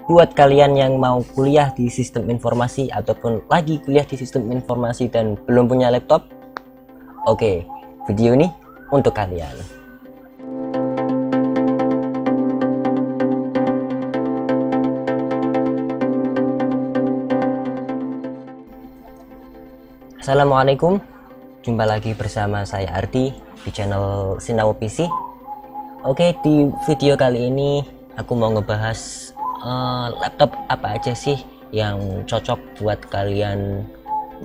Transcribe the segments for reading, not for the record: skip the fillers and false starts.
Buat kalian yang mau kuliah di sistem informasi ataupun lagi kuliah di sistem informasi dan belum punya laptop, oke, video ini untuk kalian. Assalamualaikum, jumpa lagi bersama saya Ardi di channel Sinau PC. Oke, di video kali ini aku mau ngebahas laptop apa aja sih yang cocok buat kalian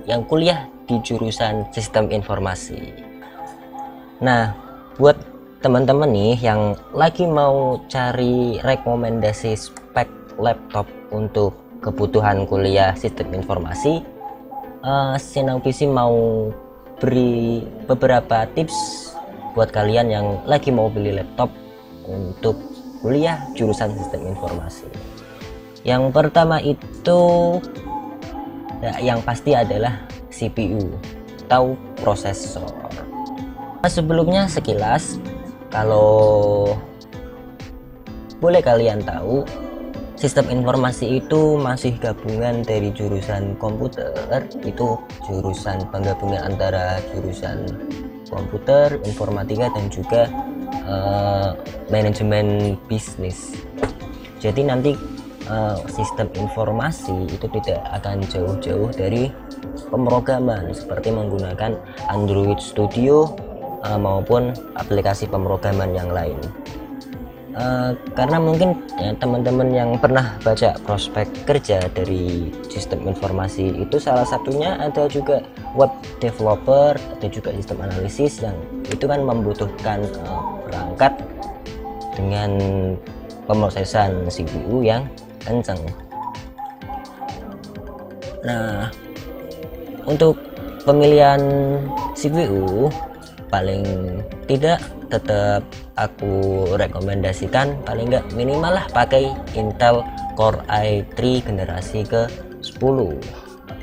yang kuliah di jurusan sistem informasi. Nah, buat teman-teman nih yang lagi mau cari rekomendasi spek laptop untuk kebutuhan kuliah sistem informasi, Sinau PC mau beri beberapa tips buat kalian yang lagi mau beli laptop untuk kuliah jurusan sistem informasi. Yang pertama itu yang pasti adalah CPU atau prosesor. Sebelumnya sekilas, kalau boleh kalian tahu, sistem informasi itu masih gabungan dari jurusan komputer, itu jurusan penggabungan antara jurusan komputer, informatika, dan juga manajemen bisnis. Jadi nanti sistem informasi itu tidak akan jauh-jauh dari pemrograman seperti menggunakan Android Studio maupun aplikasi pemrograman yang lain. Karena mungkin ya, teman-teman yang pernah baca prospek kerja dari sistem informasi itu salah satunya ada juga web developer atau juga sistem analisis, yang itu kan membutuhkan perangkat dengan pemrosesan CPU yang kencang. Nah, untuk pemilihan CPU paling tidak tetap aku rekomendasikan paling enggak minimal lah pakai Intel Core i3 generasi ke-10.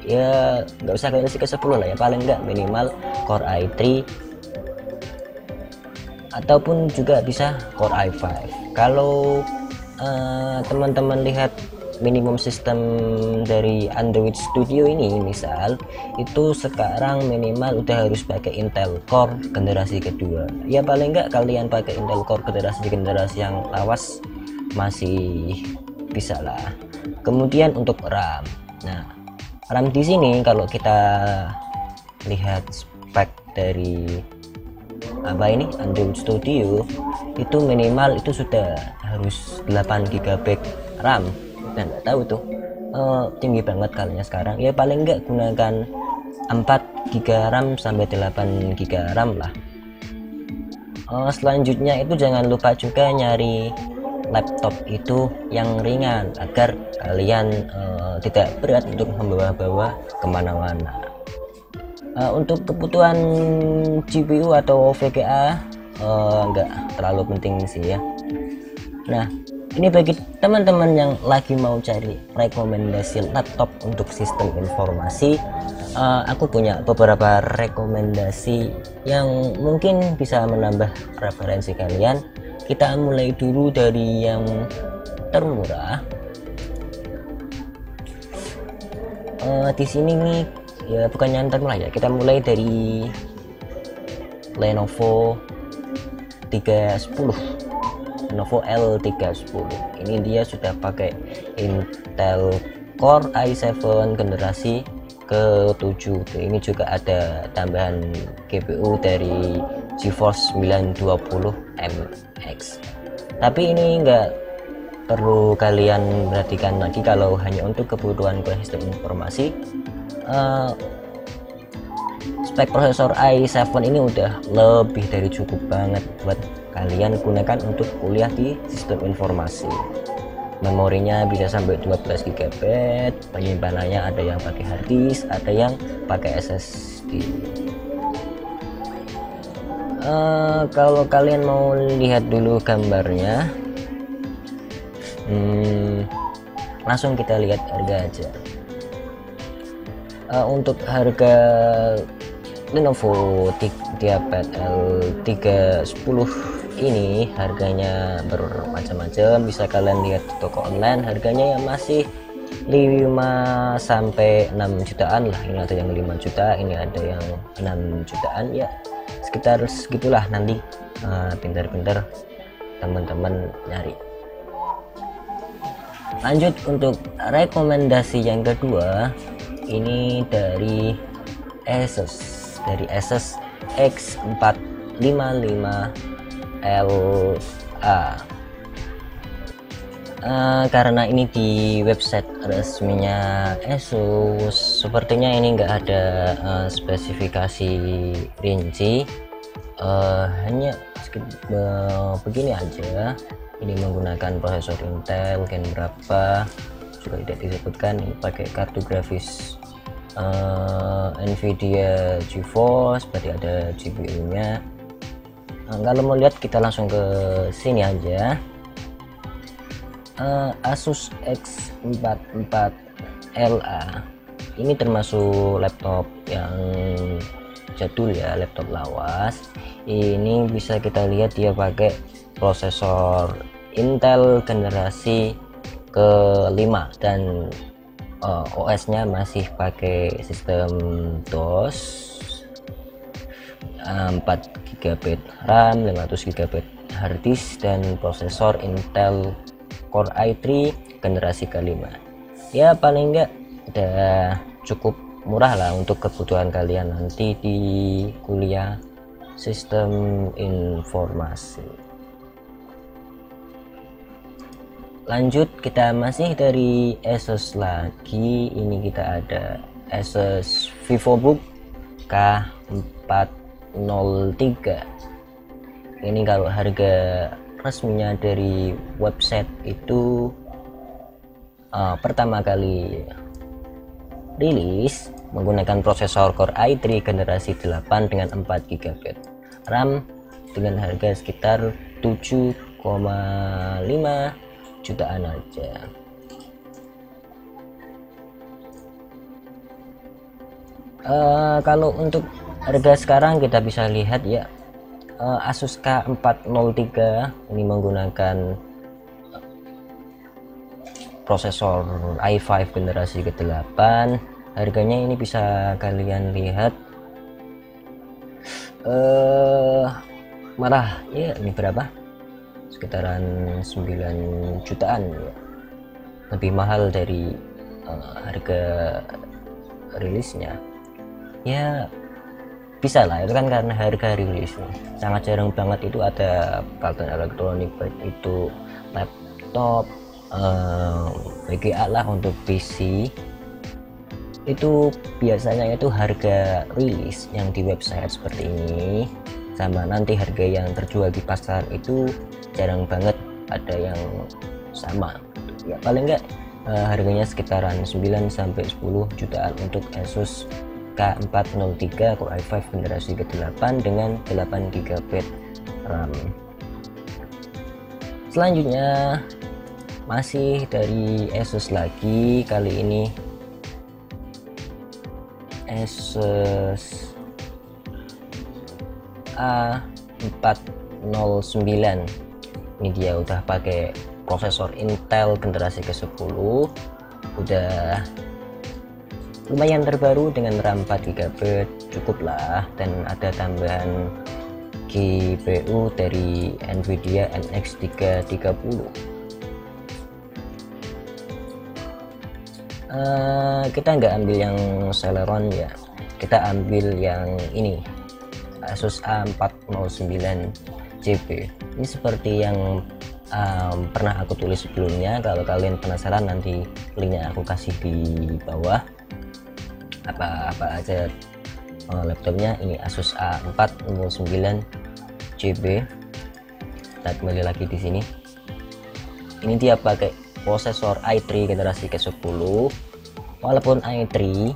Ya nggak usah generasi ke-10 lah ya, paling enggak minimal Core i3 ataupun juga bisa Core i5. Kalau teman-teman lihat minimum sistem dari Android Studio ini misal, itu sekarang minimal udah harus pakai Intel Core generasi kedua. Ya paling enggak kalian pakai Intel Core generasi yang lawas masih bisa lah. Kemudian untuk RAM, nah RAM di sini kalau kita lihat spek dari Android Studio itu minimal itu sudah harus 8 GB RAM. Dan nggak tahu tuh tinggi banget kalinya sekarang. Ya paling enggak gunakan 4 GB RAM sampai 8 GB RAM lah. Selanjutnya itu jangan lupa juga nyari laptop itu yang ringan agar kalian tidak berat untuk membawa-bawa kemana-mana. Untuk kebutuhan GPU atau VGA nggak terlalu penting sih ya. Nah, ini bagi teman-teman yang lagi mau cari rekomendasi laptop untuk sistem informasi, aku punya beberapa rekomendasi yang mungkin bisa menambah referensi kalian. Kita mulai dulu dari yang termurah. Di sini nih ya bukan yang termurah ya, kita mulai dari Lenovo 310. Lenovo L310 ini dia sudah pakai Intel Core i7 generasi ke-7. Ini juga ada tambahan GPU dari GeForce 920MX. Tapi ini enggak perlu kalian perhatikan lagi kalau hanya untuk kebutuhan sistem informasi. Spek prosesor i7 ini udah lebih dari cukup banget buat kalian gunakan untuk kuliah di sistem informasi. Memorinya bisa sampai 12 GB, penyimpanannya ada yang pakai hard disk, ada yang pakai SSD. Kalau kalian mau lihat dulu gambarnya, langsung kita lihat harga aja. Untuk harga Lenovo ThinkPad L310 ini harganya bermacam-macam, bisa kalian lihat di toko online. Harganya yang masih 5 sampai 6 jutaan lah. Ini ada yang 5 juta, ini ada yang 6 jutaan ya, sekitar segitulah. Nanti pintar-pintar teman-teman nyari. Lanjut untuk rekomendasi yang kedua, ini dari Asus X455LA. Karena ini di website resminya Asus, sepertinya ini enggak ada spesifikasi rinci, hanya begini aja. Ini menggunakan prosesor Intel Gen berapa juga tidak disebutkan. Ini pakai kartu grafis Nvidia GeForce, berarti ada GPU nya. Kalau mau lihat kita langsung ke sini aja. Asus X44LA ini termasuk laptop yang jadul ya, laptop lawas. Ini bisa kita lihat dia pakai prosesor Intel generasi ke-5 dan OS nya masih pakai sistem DOS, 4 GB RAM, 500 GB harddisk, dan prosesor Intel Core i3 generasi ke-5. Ya paling enggak udah cukup murah lah untuk kebutuhan kalian nanti di kuliah sistem informasi. Lanjut, kita masih dari Asus lagi. Ini kita ada Asus VivoBook K403. Ini kalau harga resminya dari website itu pertama kali rilis menggunakan prosesor Core i3 generasi 8 dengan 4 GB RAM dengan harga sekitar 7,5 jutaan aja. Kalau untuk harga sekarang kita bisa lihat ya, Asus K403 ini menggunakan prosesor i5 generasi ke-8. Harganya ini bisa kalian lihat malah ya, ini berapa, sekitaran 9 jutaan ya. Lebih mahal dari harga rilisnya ya. Bisa lah, itu kan karena harga rilis. Sangat jarang banget itu ada peralatan elektronik, baik itu laptop, VGA lah untuk PC, itu biasanya itu harga rilis yang di website seperti ini, sama nanti harga yang terjual di pasar itu jarang banget ada yang sama ya. Paling enggak harganya sekitaran 9 sampai 10 jutaan untuk Asus K403 Core i5 generasi ke-8 dengan 8 GB RAM. Selanjutnya masih dari Asus lagi, kali ini Asus A409. Ini dia udah pakai prosesor Intel generasi ke-10, udah lumayan terbaru dengan RAM 4 GB, cukup lah, dan ada tambahan GPU dari Nvidia NX 330. Kita nggak ambil yang Celeron ya, kita ambil yang ini, Asus A409JP. Ini seperti yang pernah aku tulis sebelumnya. Kalau kalian penasaran, nanti linknya aku kasih di bawah. Apa aja laptopnya. Ini Asus A409JP. Kita kembali lagi di sini. Ini dia pakai prosesor i3 generasi ke-10. Walaupun i3,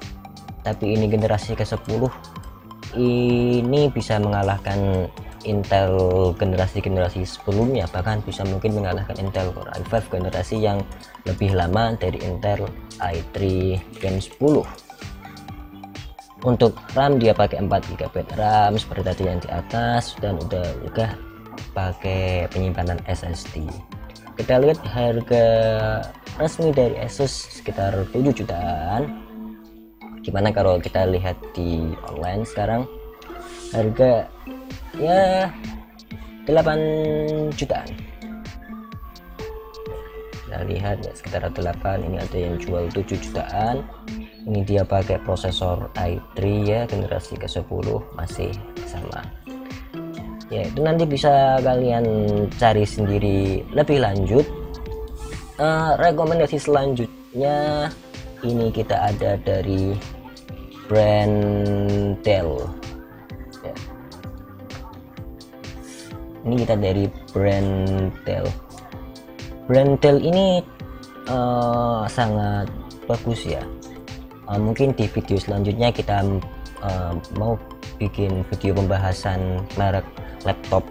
tapi ini generasi ke-10, ini bisa mengalahkan Intel generasi sebelumnya, bahkan bisa mungkin mengalahkan Intel Core i5 generasi yang lebih lama dari Intel i3 Gen 10. Untuk RAM dia pakai 4 GB RAM seperti tadi yang di atas, dan udah pakai penyimpanan SSD. Kita lihat harga resmi dari Asus sekitar 7 jutaan. Gimana kalau kita lihat di online sekarang, harga ya 8 jutaan. Kita lihat ya sekitar 8. Ini ada yang jual 7 jutaan. Ini dia pakai prosesor i3 ya, generasi ke-10, masih sama ya. Itu nanti bisa kalian cari sendiri lebih lanjut. Rekomendasi selanjutnya ini kita ada dari brand Dell ya. Ini kita dari brand Dell. Brand Dell ini sangat bagus ya. Mungkin di video selanjutnya kita mau bikin video pembahasan merek laptop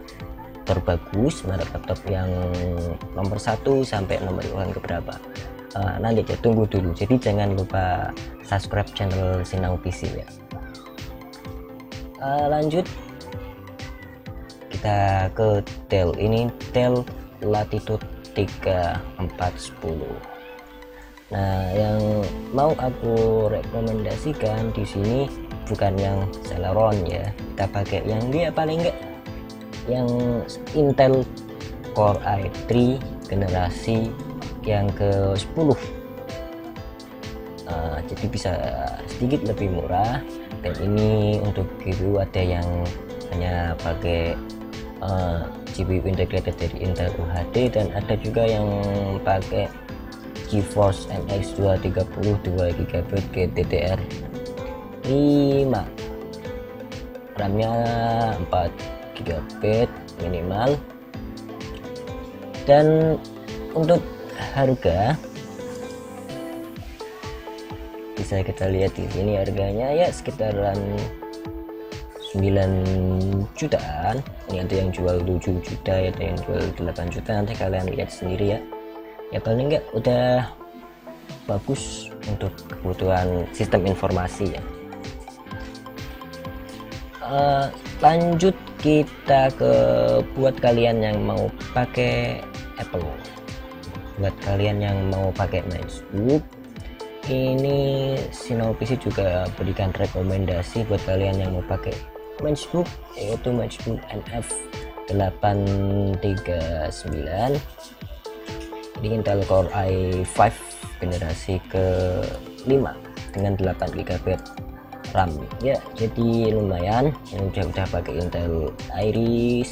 terbagus, merek laptop yang nomor 1 sampai nomor urutan keberapa. Nanti aja, tunggu dulu. Jadi jangan lupa subscribe channel Sinau PC ya. Lanjut kita ke Dell. Ini Dell Latitude 3410. Nah, yang mau aku rekomendasikan di sini bukan yang Celeron ya. Kita pakai yang dia paling enggak yang Intel Core i3 generasi yang ke-10. Jadi bisa sedikit lebih murah. Dan ini untuk GPU ada yang hanya pakai GPU integrated dari Intel UHD, dan ada juga yang pakai GeForce MX 230 2GB GDDR5, RAM-nya 4GB minimal. Dan untuk harga bisa kita lihat di sini, harganya ya sekitaran 9 jutaan. Ini ada yang jual 7 juta, ada yang jual 8 juta, nanti kalian lihat sendiri ya. Ya paling enggak udah bagus untuk kebutuhan sistem informasi ya. Lanjut kita ke buat kalian yang mau pakai Apple, buat kalian yang mau pakai MacBook, ini Sinau PC juga berikan rekomendasi buat kalian yang mau pakai MacBook, yaitu MacBook NF 839 di Intel Core i5 generasi ke-5 dengan 8GB RAM ya. Jadi lumayan, ini udah pakai Intel Iris.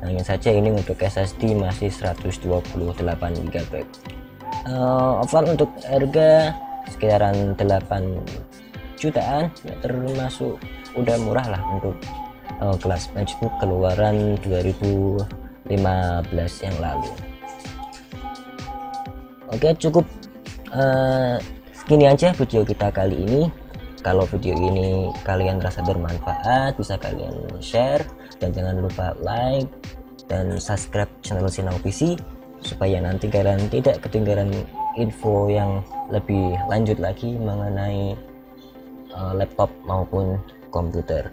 Hanya saja ini untuk SSD masih 128GB. Overall untuk harga sekitaran 8 jutaan ya, termasuk udah murah lah untuk kelas MacBook keluaran 2015 yang lalu. Oke, cukup segini aja video kita kali ini. Kalau video ini kalian rasa bermanfaat, bisa kalian share, dan jangan lupa like dan subscribe channel Sinau PC supaya nanti kalian tidak ketinggalan info yang lebih lanjut lagi mengenai laptop maupun komputer.